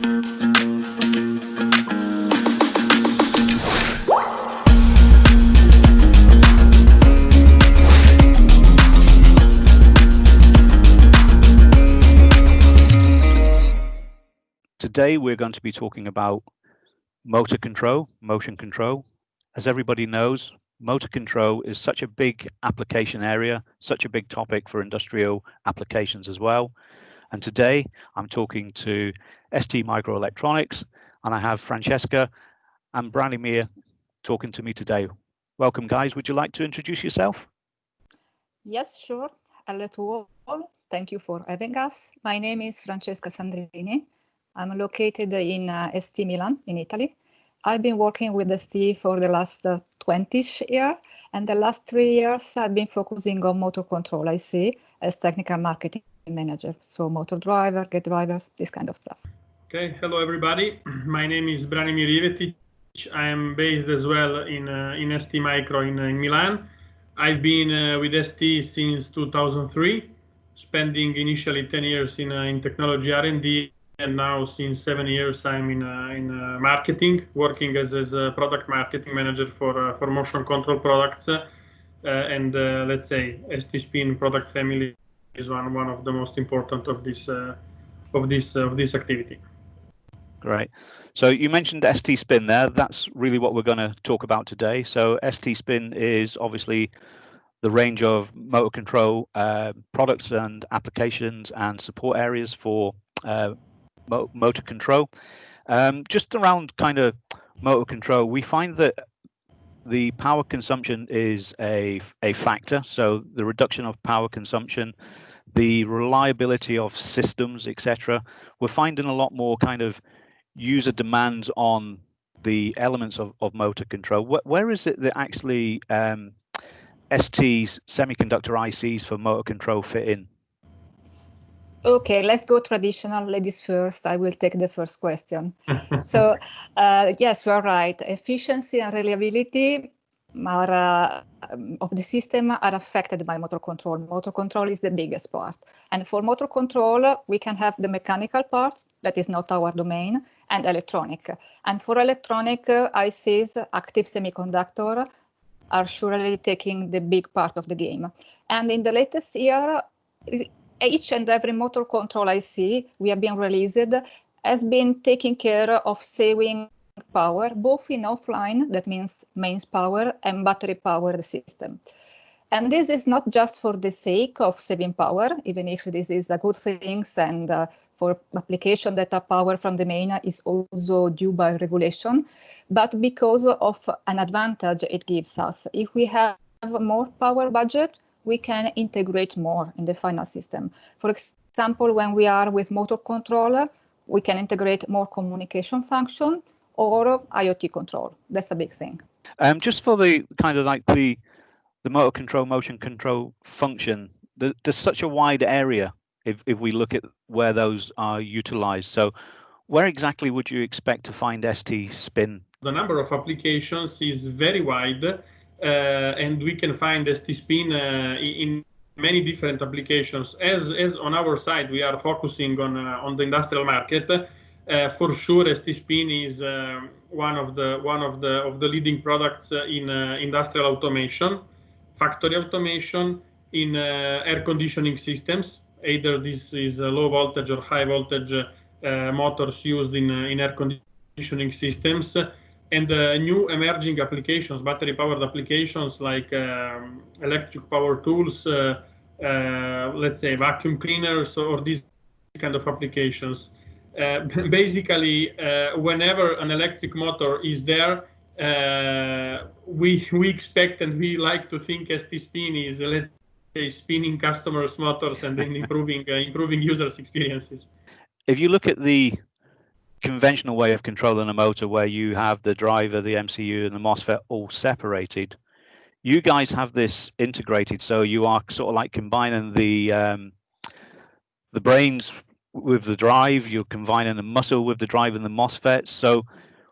Today we're going to be talking about motor control, motion control. As everybody knows, motor control is such a big application area, such a big topic for industrial applications as well. And today I'm talking to STMicroelectronics, and I have Francesca and Branimir talking to me today. Welcome, guys. Would you like to introduce yourself? Yes, sure. Hello to all. Thank you for having us. My name is Francesca Sandrini. I'm located in ST Milan in Italy. I've been working with ST for the last 20-ish years, and the last 3 years I've been focusing on motor control IC as technical marketing manager. So motor driver, gate drivers, this kind of stuff. Okay, hello everybody. My name is Branimir Ivetic. I am based as well in ST Micro in Milan. I've been with ST since 2003, spending initially 10 years in technology R&D, and now since 7 years I'm in marketing, working as a product marketing manager for motion control products, and let's say STSPIN product family is one of the most important of this activity. Great. So you mentioned STSPIN there. That's really what we're going to talk about today. So STSPIN is obviously the range of motor control products and applications and support areas for motor control. Just around kind of motor control, we find that the power consumption is a factor. So the reduction of power consumption, the reliability of systems, etc. We're finding a lot more kind of user demands on the elements of motor control. Where is it that actually ST's semiconductor ICs for motor control fit in? Okay, let's go traditional. Ladies first. I will take the first question. So, yes, you are right. Efficiency and reliability are, of the system are affected by motor control. Motor control is the biggest part. And for motor control, we can have the mechanical part, that is not our domain, and electronic. And for electronic ICs, active semiconductor are surely taking the big part of the game. And in the latest year, each and every motor control IC we have been released has been taking care of saving power, both in offline, that means mains power, and battery powered system. And this is not just for the sake of saving power, even if this is a good thing, and for application that are power from the main is also due by regulation, but because of an advantage it gives us. If we have more power budget, we can integrate more in the final system. For example, when we are with motor control, we can integrate more communication function or IoT control. That's a big thing. Just for the kind of like the motor control, motion control function, there's such a wide area if we look at where those are utilized. So where exactly would you expect to find STSPIN? The number of applications is very wide. And we can find STSPIN in many different applications. As on our side, we are focusing on the industrial market. For sure, STSPIN is one of the leading products in industrial automation, factory automation, in air conditioning systems. Either this is low voltage or high voltage motors used in air conditioning systems. And new emerging applications, battery-powered applications like electric power tools, let's say vacuum cleaners, or these kind of applications. Basically, whenever an electric motor is there, we expect and we like to think STSPIN is, let's say, spinning customers' motors and then improving users' experiences. If you look at the conventional way of controlling a motor where you have the driver, the MCU, and the MOSFET all separated, you guys have this integrated, so you are sort of like combining the brains with the drive, you're combining the muscle with the drive and the MOSFET. So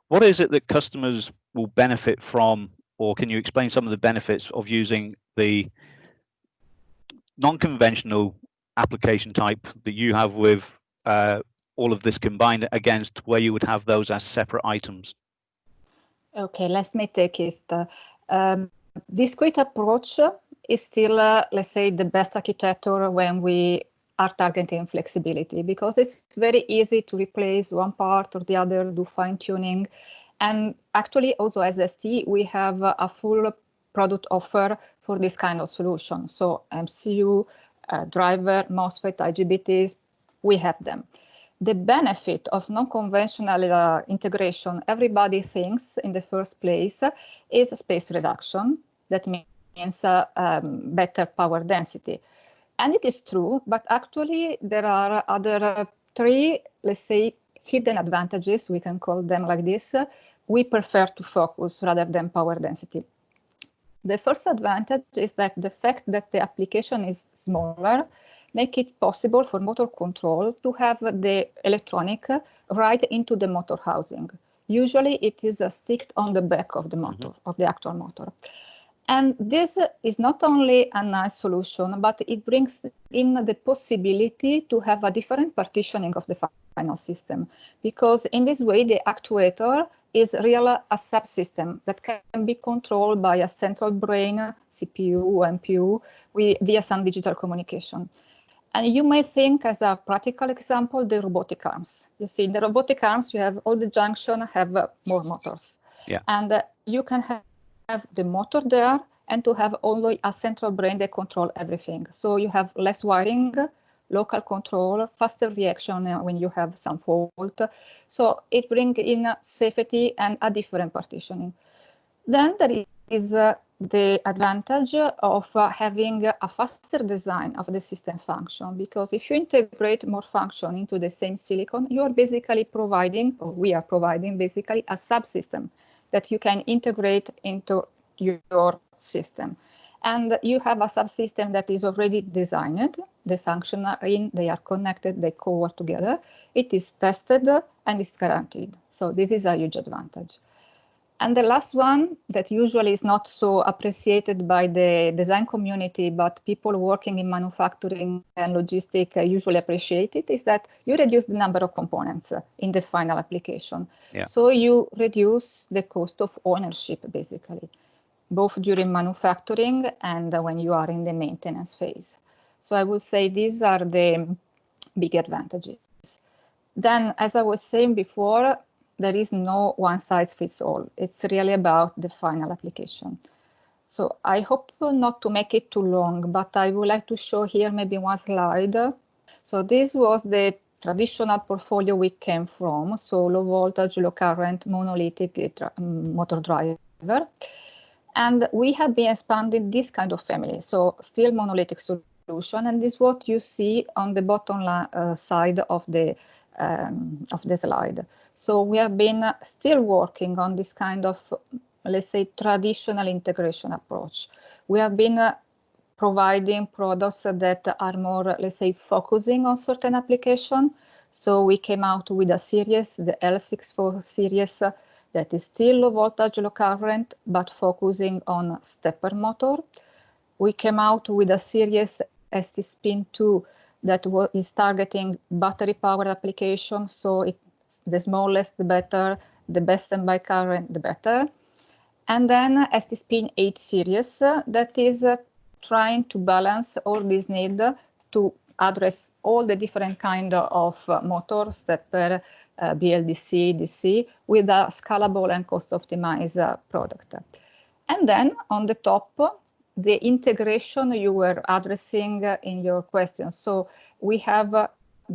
what is it that customers will benefit from, or can you explain some of the benefits of using the non-conventional application type that you have with all of this combined against where you would have those as separate items? Okay, let me take it. Discrete approach is still, let's say, the best architecture when we are targeting flexibility, because it's very easy to replace one part or the other, do fine-tuning. And actually, also as ST, we have a full product offer for this kind of solution. So MCU, driver, MOSFET, IGBTs, we have them. The benefit of non-conventional integration, everybody thinks in the first place, is space reduction. That means better power density. And it is true, but actually there are other three, let's say, hidden advantages, we can call them like this, we prefer to focus rather than power density. The first advantage is that the fact that the application is smaller make it possible for motor control to have the electronic right into the motor housing. Usually it is sticked on the back of the motor, of the actual motor. And this is not only a nice solution, but it brings in the possibility to have a different partitioning of the final system, because in this way the actuator is really a subsystem that can be controlled by a central brain, CPU, MPU, via some digital communication. And you may think, as a practical example, the robotic arms. You see, in the robotic arms, you have all the junction have more motors. Yeah. And you can have the motor there and to have only a central brain that control everything. So you have less wiring, local control, faster reaction when you have some fault. So it brings in safety and a different partitioning. Then there is the advantage of having a faster design of the system function, because if you integrate more function into the same silicon, you are basically providing, or we are providing basically a subsystem that you can integrate into your system. And you have a subsystem that is already designed, the function are in, they are connected, they co-work together, it is tested and it's guaranteed. So this is a huge advantage. And the last one that usually is not so appreciated by the design community, but people working in manufacturing and logistics usually appreciate it, is that you reduce the number of components in the final application. Yeah. So you reduce the cost of ownership, basically, both during manufacturing and when you are in the maintenance phase. So I would say these are the big advantages. Then, as I was saying before, there is no one size fits all. It's really about the final application. So I hope not to make it too long, but I would like to show here maybe one slide. So this was the traditional portfolio we came from. So low voltage, low current, monolithic motor driver. And we have been expanding this kind of family. So still monolithic solution. And this is what you see on the bottom side of the slide. So we have been still working on this kind of, let's say, traditional integration approach. We have been providing products that are more, let's say, focusing on certain application. So we came out with a series, the L64 series, that is still low voltage, low current, but focusing on stepper motor. We came out with a series STSPIN 2 that is targeting battery powered application. So the smallest, the better, the best standby current, the better. And then STSPIN 8 series that is trying to balance all these needs to address all the different kind of motor, stepper, BLDC, DC, with a scalable and cost optimized product. And then on the top, the integration you were addressing in your question. So we have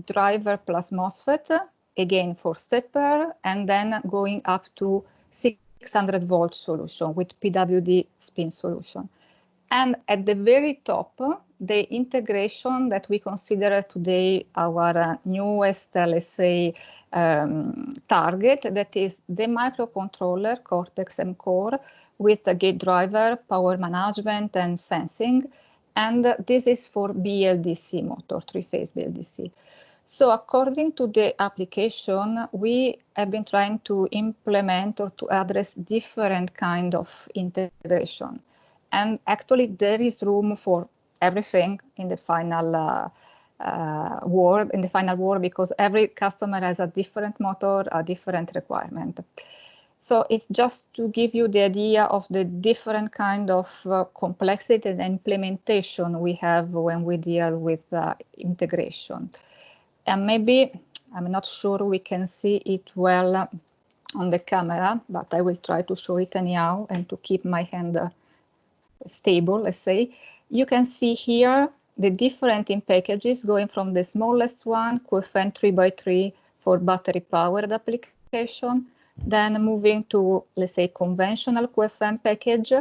driver plus MOSFET, again for stepper, and then going up to 600 volt solution with PWD spin solution. And at the very top, the integration that we consider today our newest, let's say, target, that is the microcontroller Cortex-M Core with the gate driver, power management, and sensing. And this is for BLDC motor, three-phase BLDC. So according to the application, we have been trying to implement or to address different kind of integration. And actually there is room for everything in the final word, in the final word, because every customer has a different motor, a different requirement. So it's just to give you the idea of the different kind of complexity and implementation we have when we deal with integration. And maybe, I'm not sure we can see it well on the camera, but I will try to show it anyhow and to keep my hand stable, let's say. You can see here the different in packages going from the smallest one, QFN 3x3 for battery powered application, then moving to, let's say, conventional QFN package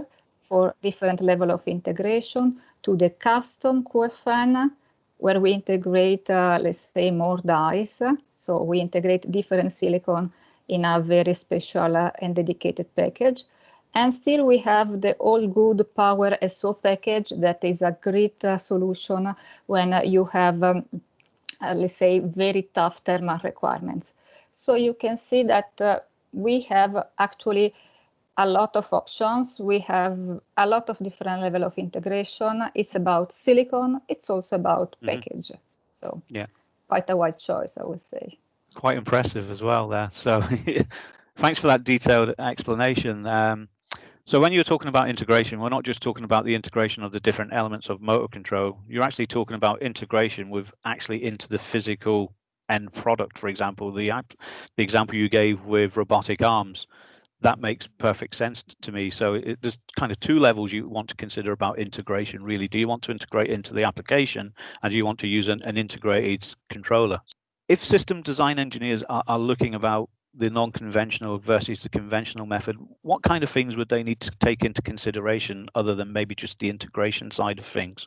for different level of integration, to the custom QFN, where we integrate, let's say, more dies. So we integrate different silicon in a very special and dedicated package. And still we have the all good power SO package that is a great solution when you have, let's say, very tough thermal requirements. So you can see that we have actually a lot of options. We have a lot of different level of integration. It's about silicon. It's also about package. So yeah, quite a wide choice, I would say. Quite impressive as well there. So thanks for that detailed explanation. So when you're talking about integration, we're not just talking about the integration of the different elements of motor control. You're actually talking about integration with actually into the physical end product. For example, the example you gave with robotic arms, that makes perfect sense to me. So there's kind of two levels you want to consider about integration, really. Do you want to integrate into the application, and do you want to use an integrated controller? If system design engineers are looking about the non-conventional versus the conventional method, what kind of things would they need to take into consideration other than maybe just the integration side of things?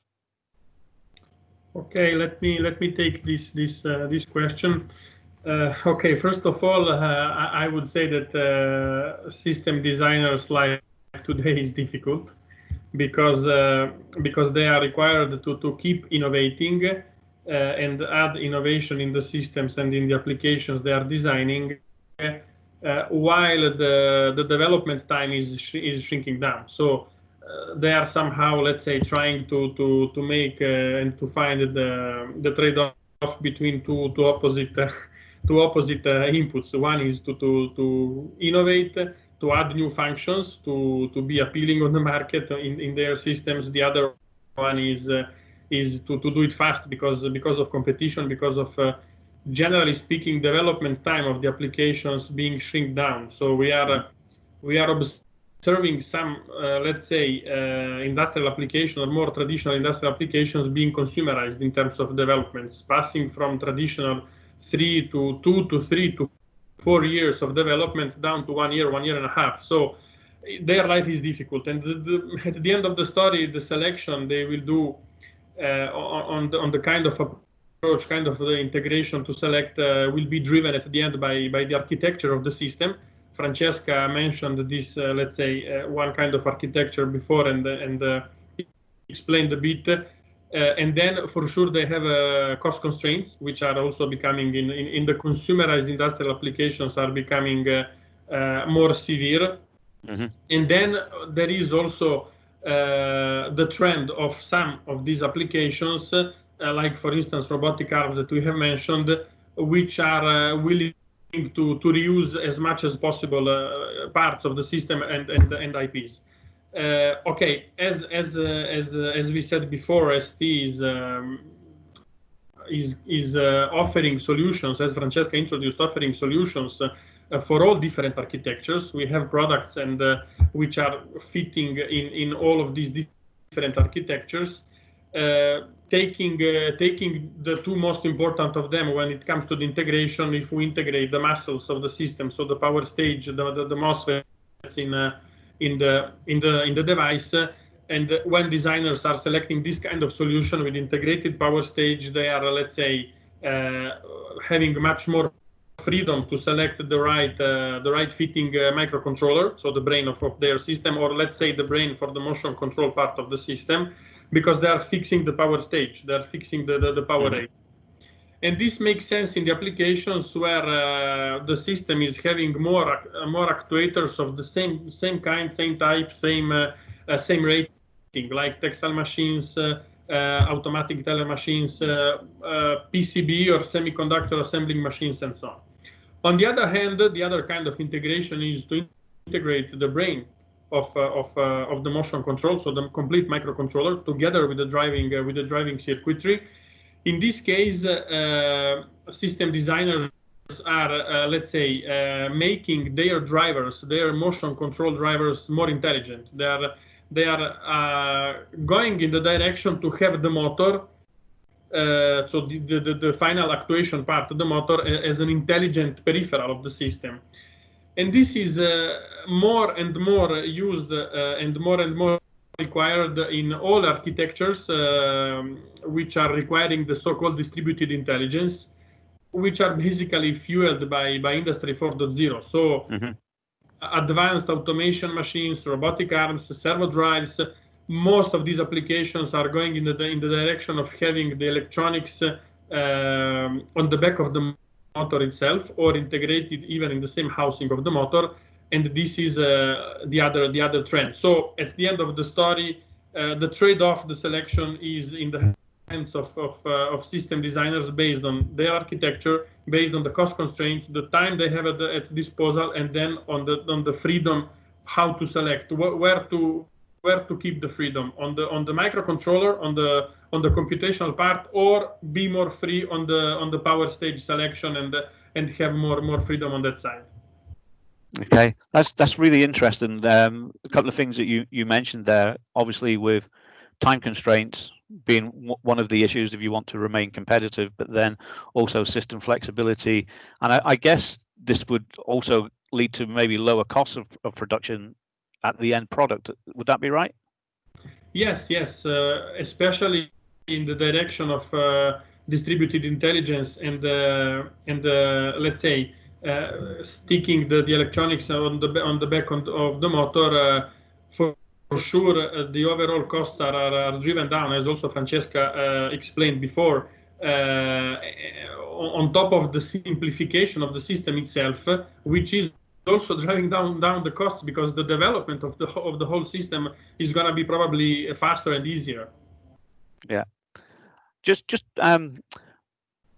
Okay, let me take this question. Okay, first of all, I would say that system designers' life today is difficult because they are required to keep innovating and add innovation in the systems and in the applications they are designing, while the development time is shrinking down. So they are somehow, let's say, trying to make and to find the trade-off between two opposite inputs. One is to innovate, to add new functions, to be appealing on the market in their systems. The other one is to do it fast because of competition, because of generally speaking, development time of the applications being shrink down. So we are observing some, let's say, industrial application or more traditional industrial applications being consumerized in terms of developments, passing from traditional 2 to 3 to 4 years of development down to 1 year, 1.5 years. So their life is difficult. And at the end of the story, the selection they will do on the kind of approach, kind of the integration to select will be driven at the end by the architecture of the system. Francesca mentioned this, let's say, one kind of architecture before and explained a bit. And then for sure they have cost constraints, which are also becoming in the consumerized industrial applications are becoming more severe. And then there is also the trend of some of these applications, like for instance robotic arms that we have mentioned, which are willing to reuse as much as possible parts of the system and IPs. Okay, as we said before, ST is offering solutions, as Francesca introduced, offering solutions for all different architectures. We have products and which are fitting in all of these different architectures. Taking the two most important of them when it comes to the integration, if we integrate the muscles of the system, so the power stage, the MOSFETs in the device, and when designers are selecting this kind of solution with integrated power stage, they are, let's say, having much more freedom to select the right fitting microcontroller, so the brain of their system, or let's say the brain for the motion control part of the system, because they are fixing the power stage, they are fixing the power rate. And this makes sense in the applications where the system is having more actuators of the same kind, same type, same rating, like textile machines, automatic teller machines, PCB or semiconductor assembling machines, and so on. On the other hand, the other kind of integration is to integrate the brain of the motion control, so the complete microcontroller, together with the driving circuitry. In this case, system designers are, let's say, making their drivers, their motion control drivers, more intelligent. They are going in the direction to have the motor, so the final actuation part of the motor, as an intelligent peripheral of the system. And this is more and more used and more required in all architectures which are requiring the so-called distributed intelligence, which are basically fueled by Industry 4.0. So advanced automation machines, robotic arms, servo drives, most of these applications are going in the direction of having the electronics on the back of the motor itself, or integrated even in the same housing of the motor. And this is the other trend. So at the end of the story, the trade-off, the selection is in the hands of system designers, based on their architecture, based on the cost constraints, the time they have at disposal, and then on the freedom how to select, where to keep the freedom on the microcontroller, on the computational part, or be more free on the power stage selection and have more freedom on that side. Okay, that's really interesting. A couple of things that you mentioned there, obviously with time constraints being one of the issues if you want to remain competitive, but then also system flexibility. And I guess this would also lead to maybe lower costs of production at the end product. Would that be right? Yes, especially in the direction of distributed intelligence and let's say sticking the electronics on the back of the motor. For sure, the overall costs are driven down, as also Francesca explained before, on top of the simplification of the system itself, which is also driving down the cost, because the development of the whole system is going to be probably faster and easier. Yeah. Just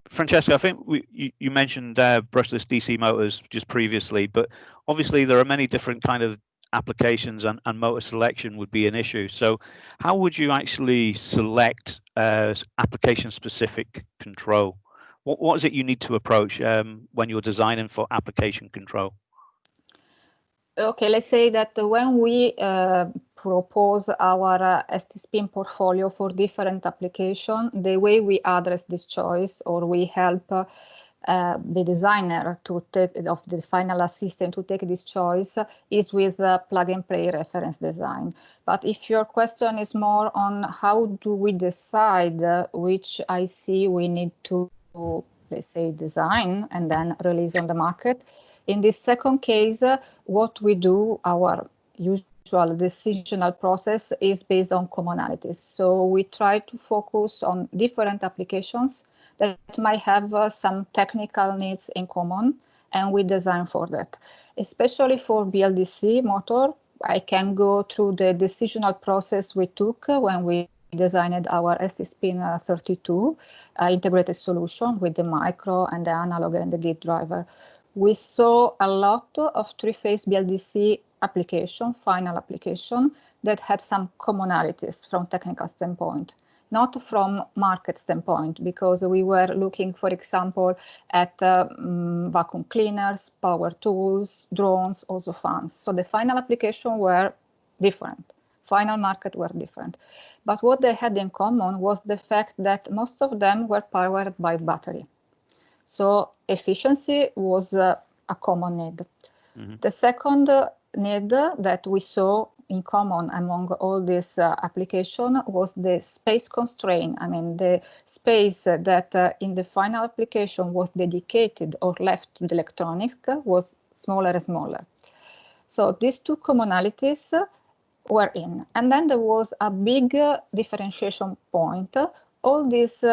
Francesca, I think you mentioned brushless DC motors just previously, but obviously there are many different kind of applications, and motor selection would be an issue. So how would you actually select application-specific control? What is it you need to approach when you're designing for application control? Okay, let's say that when we propose our STSPIN portfolio for different applications, the way we address this choice, or we help the designer to take of the final assistant to take this choice, is with the plug-and-play reference design. But if your question is more on how do we decide which IC we need to, let's say, design and then release on the market, in this second case, what we do, our usual decisional process, is based on commonalities. So we try to focus on different applications that might have some technical needs in common, and we design for that. Especially for BLDC motor, I can go through the decisional process we took when we designed our STSPIN 32 integrated solution with the micro and the analog and the gate driver. We saw a lot of three-phase BLDC application, final application, that had some commonalities from technical standpoint, not from market standpoint, because we were looking, for example, at vacuum cleaners, power tools, drones, also fans. So the final application were different. Final market were different. But what they had in common was the fact that most of them were powered by battery. So efficiency was a common need. Mm-hmm. The second need that we saw in common among all these applications was the space constraint. I mean, the space that in the final application was dedicated or left to the electronics was smaller and smaller. So these two commonalities were in. And then there was a big differentiation point. All these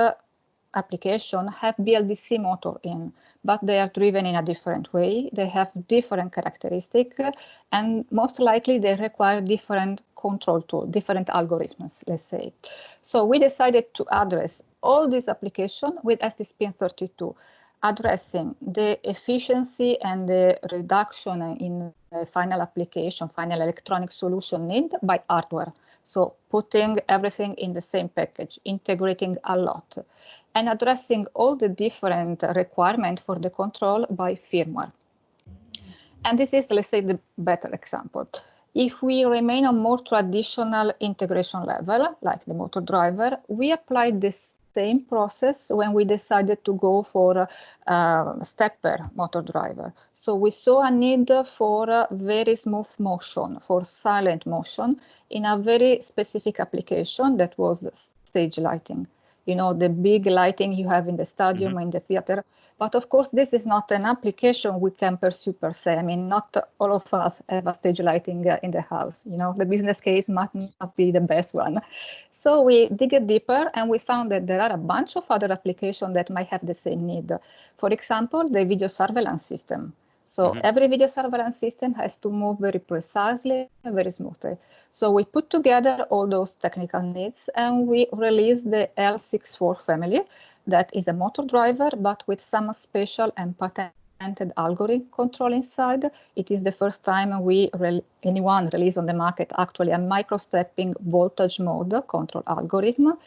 application have BLDC motor in, but they are driven in a different way. They have different characteristics, and most likely they require different control tool, different algorithms, let's say. So we decided to address all these applications with STSPIN32, addressing the efficiency and the reduction in the final application, final electronic solution need by hardware. So putting everything in the same package, integrating a lot, and addressing all the different requirements for the control by firmware. And this is, let's say, the better example. If we remain on more traditional integration level, like the motor driver, we applied this same process when we decided to go for stepper motor driver. So we saw a need for very smooth motion, for silent motion in a very specific application that was stage lighting. You know, the big lighting you have in the stadium, in the theater. But of course, this is not an application we can pursue per se. I mean, not all of us have a stage lighting in the house. You know, the business case might not be the best one. So we dig deeper and we found that there are a bunch of other applications that might have the same need. For example, the video surveillance system. So every video surveillance system has to move very precisely and very smoothly. So we put together all those technical needs and we released the L64 family that is a motor driver, but with some special and patented algorithm control inside. It is the first time anyone released on the market actually a micro-stepping voltage mode control algorithm.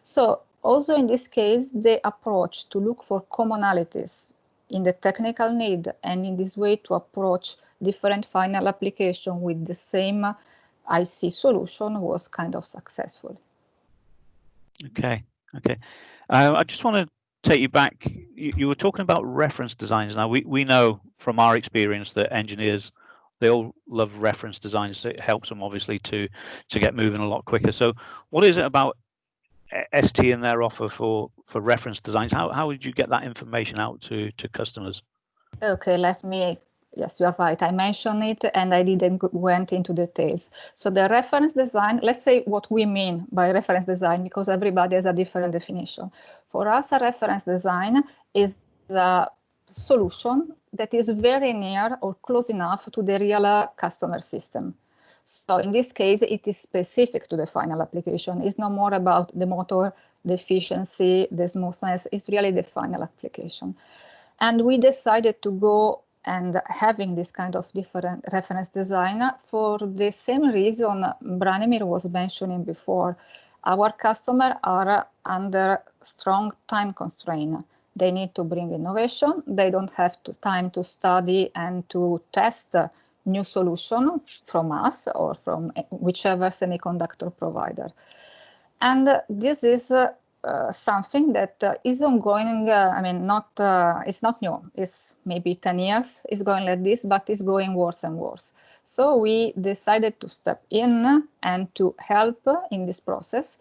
So also in this case, the approach to look for commonalities in the technical need and in this way to approach different final application with the same IC solution was kind of successful. Okay. I just want to take you back. You were talking about reference designs. Now we know from our experience that engineers, they all love reference designs. It helps them obviously to get moving a lot quicker. So what is it about ST and their offer for reference designs? How would you get that information out to customers? Okay, yes, you are right. I mentioned it and I didn't went into details. So the reference design, let's say what we mean by reference design, because everybody has a different definition. For us, a reference design is a solution that is very near or close enough to the real customer system. So in this case, it is specific to the final application. It's no more about the motor, the efficiency, the smoothness. It's really the final application. And we decided to go and having this kind of different reference design for the same reason Branimir was mentioning before. Our customers are under strong time constraint. They need to bring innovation. They don't have time to study and to test new solution from us or from whichever semiconductor provider. And this is something that is ongoing. I mean, it's not new. It's maybe 10 years. It's going like this, but it's going worse and worse. So we decided to step in and to help in this process.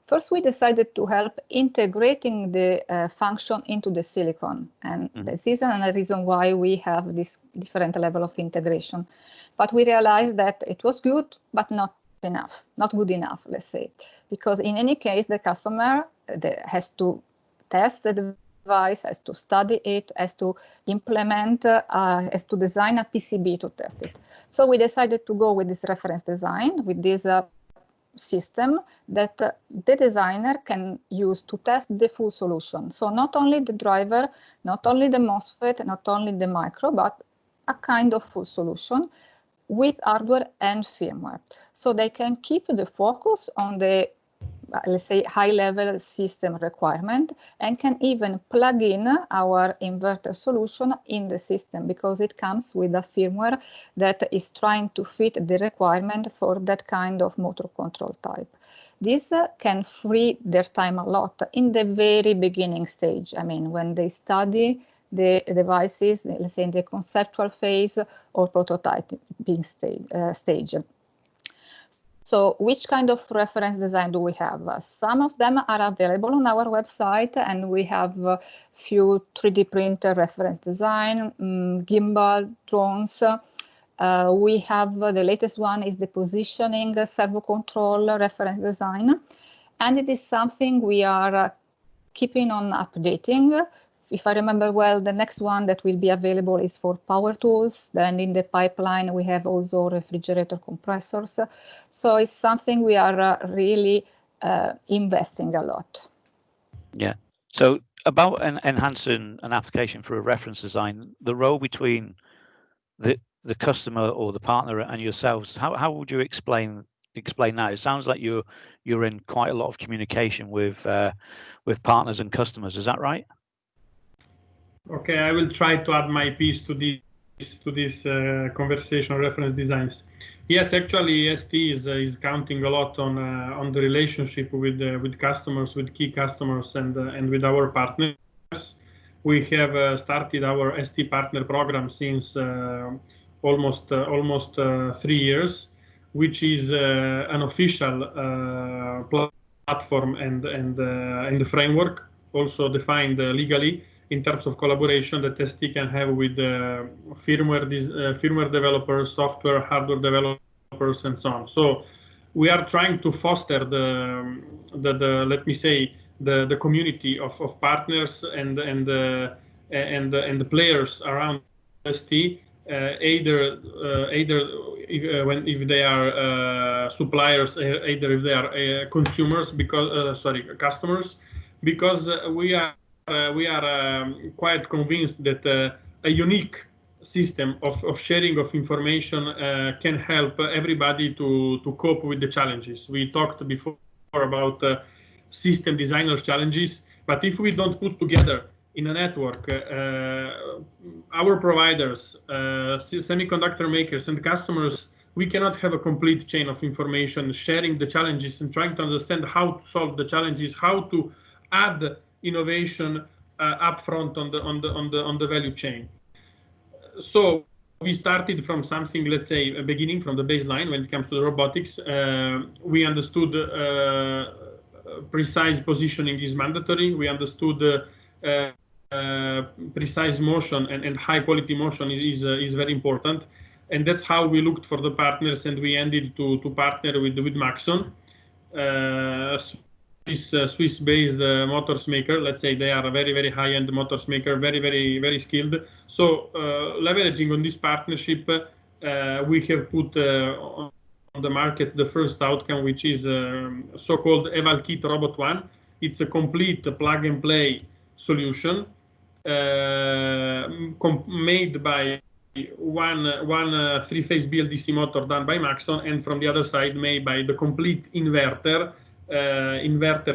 First, we decided to help integrating the function into the silicon. And this is another reason why we have this different level of integration. But we realized that it was good, but not enough, not good enough, let's say. Because in any case, the customer has to test the device, has to study it, has to implement, has to design a PCB to test it. So we decided to go with this reference design, with this system that the designer can use to test the full solution. So not only the driver, not only the MOSFET, not only the micro, but a kind of full solution with hardware and firmware. So they can keep the focus on the, let's say, high-level system requirement and can even plug in our inverter solution in the system because it comes with a firmware that is trying to fit the requirement for that kind of motor control type. This can free their time a lot in the very beginning stage. I mean, when they study the devices, let's say in the conceptual phase or prototyping stage. So which kind of reference design do we have? Some of them are available on our website, and we have a few 3D printer reference design, gimbal, drones. We have the latest one is the positioning servo control reference design. And it is something we are keeping on updating if I remember well, the next one that will be available is for power tools. Then in the pipeline, we have also refrigerator compressors. So it's something we are really investing a lot. Yeah. So about enhancing an application for a reference design, the role between the customer or the partner and yourselves, how would you explain that? It sounds like you're in quite a lot of communication with partners and customers. Is that right? Okay, I will try to add my piece to this conversation reference designs. Yes, actually, ST is counting a lot on the relationship with customers, with key customers, and with our partners. We have started our ST partner program since almost 3 years, which is an official platform and the framework, also defined legally, in terms of collaboration that ST can have with firmware developers, software, hardware developers, and so on. So we are trying to foster the let me say the community of partners and the players around ST, either if they are suppliers, either if they are consumers, because customers, because we are quite convinced that a unique system of sharing of information can help everybody to cope with the challenges. We talked before about system designers' challenges, but if we don't put together in a network our providers, semiconductor makers, and customers, we cannot have a complete chain of information sharing the challenges and trying to understand how to solve the challenges, how to add innovation upfront on the value chain. So we started from something, let's say, a beginning from the baseline when it comes to the robotics. We understood precise positioning is mandatory. We understood precise motion and high quality motion is very important. And that's how we looked for the partners, and we ended to partner with Maxon, Swiss-based motors maker. Let's say they are a very, very high-end motors maker, very, very, very skilled. So leveraging on this partnership, we have put on the market the first outcome, which is so-called EVALKIT-ROBOT-1. It's a complete plug-and-play solution made by one three-phase BLDC motor done by Maxon, and from the other side made by the complete inverter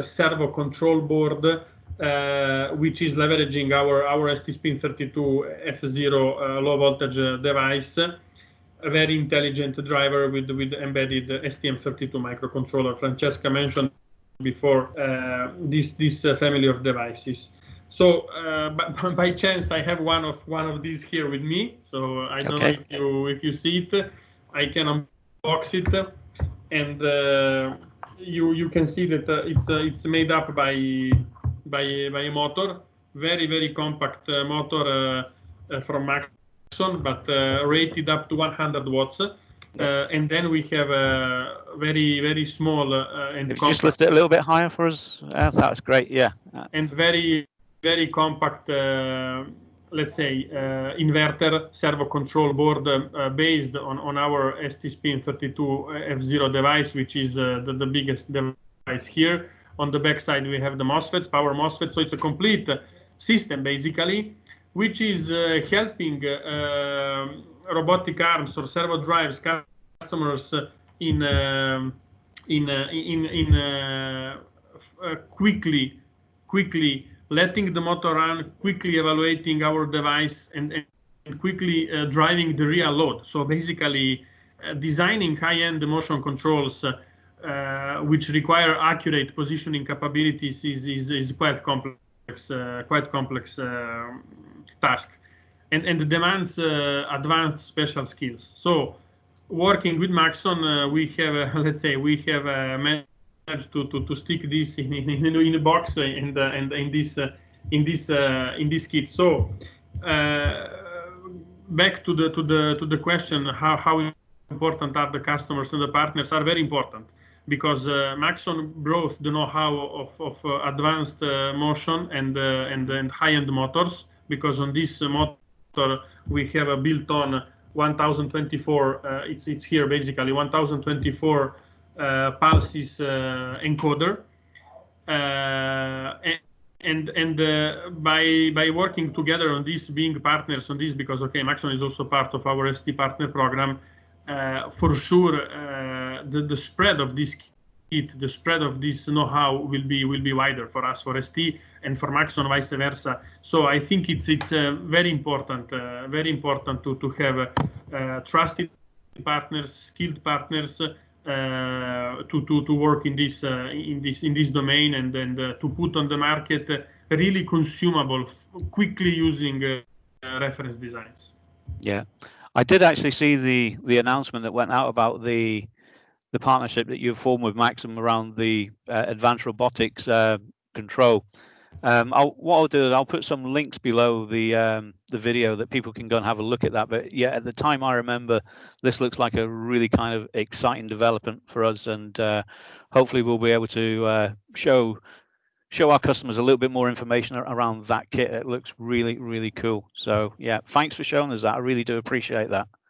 servo control board, which is leveraging our STSPIN 32 F0 low voltage device, a very intelligent driver with embedded STM32 microcontroller. Francesca mentioned before this family of devices. So by chance I have one of these here with me. So I don't know if you see it. I can unbox it, and you can see that it's made up by a motor, very, very compact motor from Maxon, but rated up to 100 watts. And then we have a very, very small and if you just lift it a little bit higher for us, that's great. Yeah, and very, very compact, let's say, inverter servo control board based on our STSPIN 32 F0 device, which is the biggest device here. On the back side, we have the MOSFETs, power MOSFETs. So it's a complete system, basically, which is helping robotic arms or servo drives customers in quickly letting the motor run, quickly evaluating our device, and quickly driving the real load. So basically, designing high-end motion controls which require accurate positioning capabilities is quite complex task, and demands advanced special skills. So working with Maxon, we have let's say we have managed to stick this in a box and in this kit. So back to the question, how important are the customers and the partners? Are very important. because Maxon brought the know-how of advanced motion and high-end motors, because on this motor we have a built-on 1024, it's here basically, 1024 pulses encoder. By working together on this, being partners on this, because okay, Maxon is also part of our ST partner program, for sure the spread of this kit, the spread of this know-how will be wider for us, for ST, and for Maxon vice versa. So I think it's very important to have trusted partners, skilled partners, to work in this domain, and to put on the market really consumable, quickly using reference designs. Yeah, I did actually see the announcement that went out about the partnership that you've formed with Maxim around the advanced robotics control. What I'll do is I'll put some links below the video that people can go and have a look at that. But yeah, at the time, I remember this looks like a really kind of exciting development for us, and hopefully we'll be able to show our customers a little bit more information around that kit. It looks really, really cool. So yeah, thanks for showing us that. I really do appreciate that.